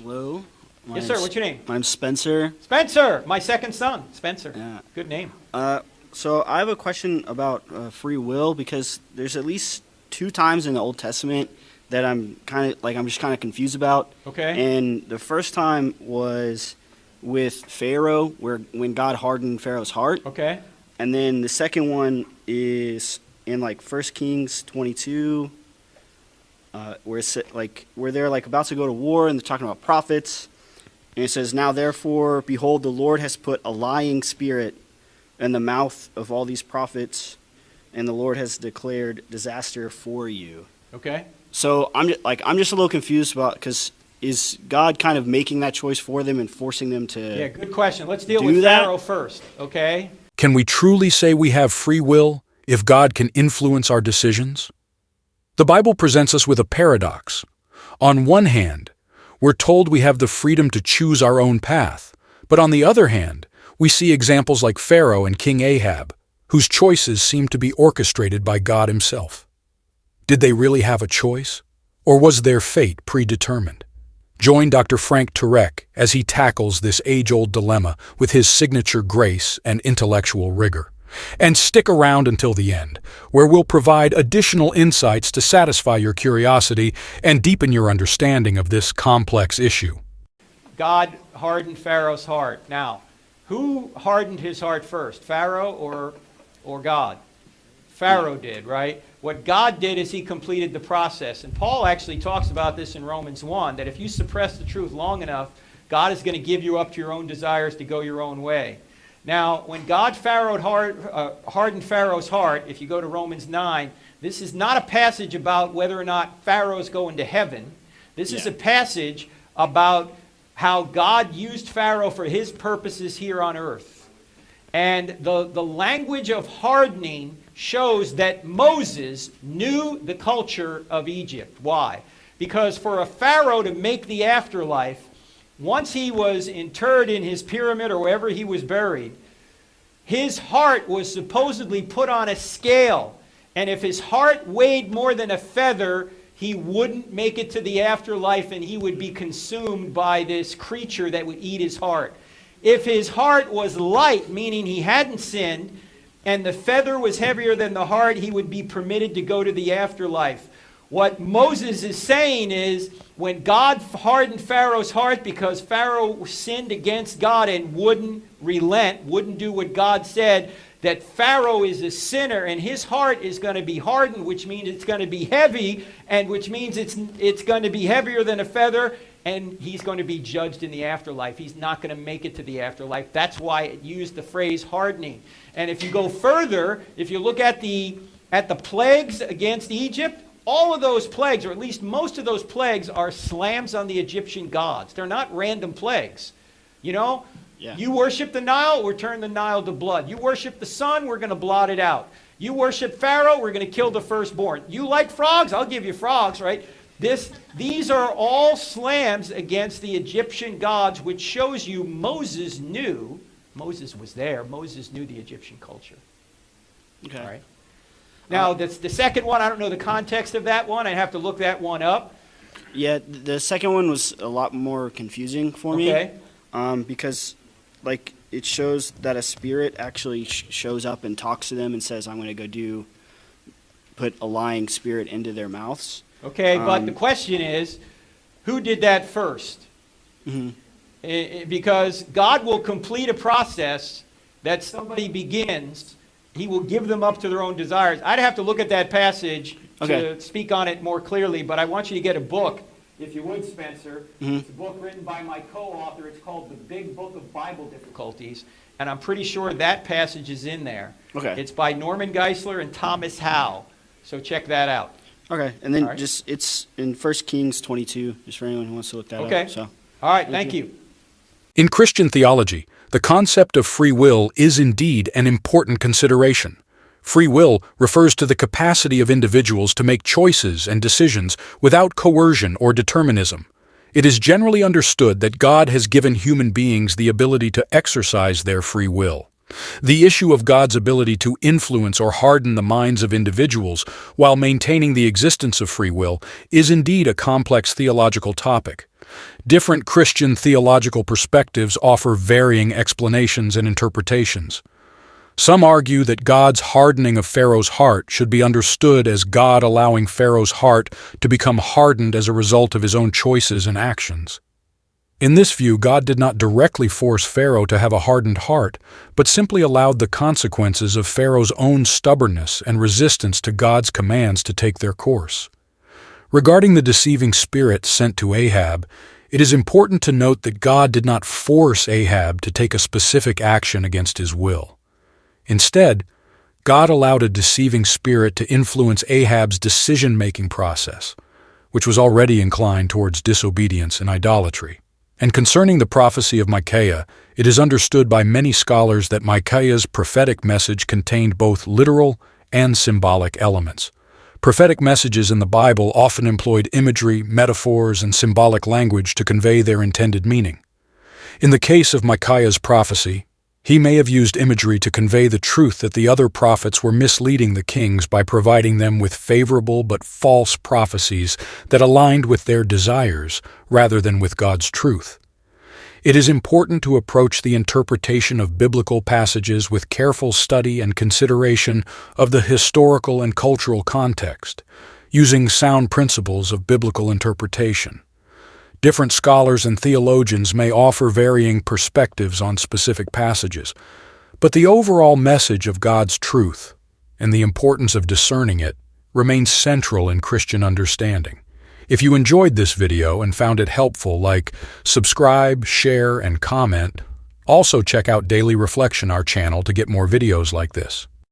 Hello. Yes, sir. What's your name? My name's Spencer. Spencer, my second son. Spencer. Yeah. Good name. So I have a question about free will because there's at least 2 times in the Old Testament that I'm just kind of confused about. Okay. And the first time was with Pharaoh, when God hardened Pharaoh's heart. Okay. And then the second one is in like 1 Kings 22, where they're like about to go to war and they're talking about prophets. And it says, "Now therefore, behold, the Lord has put a lying spirit in the mouth of all these prophets, and the Lord has declared disaster for you." Okay. So I'm just a little confused about, because is God kind of making that choice for them and forcing them to? Yeah, good question. Let's deal do with that? Pharaoh first, okay? Can we truly say we have free will if God can influence our decisions? The Bible presents us with a paradox. On one hand, we're told we have the freedom to choose our own path, but on the other hand, we see examples like Pharaoh and King Ahab, whose choices seem to be orchestrated by God himself. Did they really have a choice, or was their fate predetermined? Join Dr. Frank Turek as he tackles this age-old dilemma with his signature grace and intellectual rigor. And stick around until the end, where we'll provide additional insights to satisfy your curiosity and deepen your understanding of this complex issue. God hardened Pharaoh's heart. Now, who hardened his heart first, Pharaoh or God? Pharaoh did, right? What God did is he completed the process. And Paul actually talks about this in Romans 1, that if you suppress the truth long enough, God is going to give you up to your own desires to go your own way. Now, when God hardened Pharaoh's heart, if you go to Romans 9, this is not a passage about whether or not Pharaoh's going to heaven. This is a passage about how God used Pharaoh for his purposes here on earth. And the language of hardening shows that Moses knew the culture of Egypt. Why? Because for a Pharaoh to make the afterlife, once he was interred in his pyramid or wherever he was buried, his heart was supposedly put on a scale. And if his heart weighed more than a feather, he wouldn't make it to the afterlife and he would be consumed by this creature that would eat his heart. If his heart was light, meaning he hadn't sinned, and the feather was heavier than the heart, he would be permitted to go to the afterlife. What Moses is saying is, when God hardened Pharaoh's heart because Pharaoh sinned against God and wouldn't relent, wouldn't do what God said, that Pharaoh is a sinner and his heart is going to be hardened, which means it's going to be heavy, and which means it's going to be heavier than a feather, and he's going to be judged in the afterlife. He's not going to make it to the afterlife. That's why it used the phrase hardening. And if you go further, if you look at the plagues against Egypt, all of those plagues, or at least most of those plagues, are slams on the Egyptian gods. They're not random plagues. You know? Yeah. You worship the Nile, we're turning the Nile to blood. You worship the sun, we're going to blot it out. You worship Pharaoh, we're going to kill the firstborn. You like frogs, I'll give you frogs, right? These are all slams against the Egyptian gods, which shows you Moses knew. Moses was there. Moses knew the Egyptian culture. Okay. All right. Now, the second one, I don't know the context of that one. I have to look that one up. Yeah, the second one was a lot more confusing for me. Okay. Because, like, it shows that a spirit actually shows up and talks to them and says, "I'm going to put a lying spirit into their mouths." Okay, but the question is, who did that first? Mm-hmm. Because God will complete a process that somebody begins. He will give them up to their own desires. I'd have to look at that passage to speak on it more clearly, but I want you to get a book, if you would, Spencer. Mm-hmm. It's a book written by my co-author. It's called The Big Book of Bible Difficulties, and I'm pretty sure that passage is in there. Okay. It's by Norman Geisler and Thomas Howe, so check that out. Okay, and then All right. it's in 1 Kings 22, just for anyone who wants to look that up. So. All right, thank you. In Christian theology, the concept of free will is indeed an important consideration. Free will refers to the capacity of individuals to make choices and decisions without coercion or determinism. It is generally understood that God has given human beings the ability to exercise their free will. The issue of God's ability to influence or harden the minds of individuals while maintaining the existence of free will is indeed a complex theological topic. Different Christian theological perspectives offer varying explanations and interpretations. Some argue that God's hardening of Pharaoh's heart should be understood as God allowing Pharaoh's heart to become hardened as a result of his own choices and actions. In this view, God did not directly force Pharaoh to have a hardened heart, but simply allowed the consequences of Pharaoh's own stubbornness and resistance to God's commands to take their course. Regarding the deceiving spirit sent to Ahab, it is important to note that God did not force Ahab to take a specific action against his will. Instead, God allowed a deceiving spirit to influence Ahab's decision-making process, which was already inclined towards disobedience and idolatry. And concerning the prophecy of Micaiah, it is understood by many scholars that Micaiah's prophetic message contained both literal and symbolic elements. Prophetic messages in the Bible often employed imagery, metaphors, and symbolic language to convey their intended meaning. In the case of Micaiah's prophecy, he may have used imagery to convey the truth that the other prophets were misleading the kings by providing them with favorable but false prophecies that aligned with their desires rather than with God's truth. It is important to approach the interpretation of biblical passages with careful study and consideration of the historical and cultural context, using sound principles of biblical interpretation. Different scholars and theologians may offer varying perspectives on specific passages, but the overall message of God's truth and the importance of discerning it remains central in Christian understanding. If you enjoyed this video and found it helpful, subscribe, share, and comment. Also check out Daily Reflection, our channel, to get more videos like this.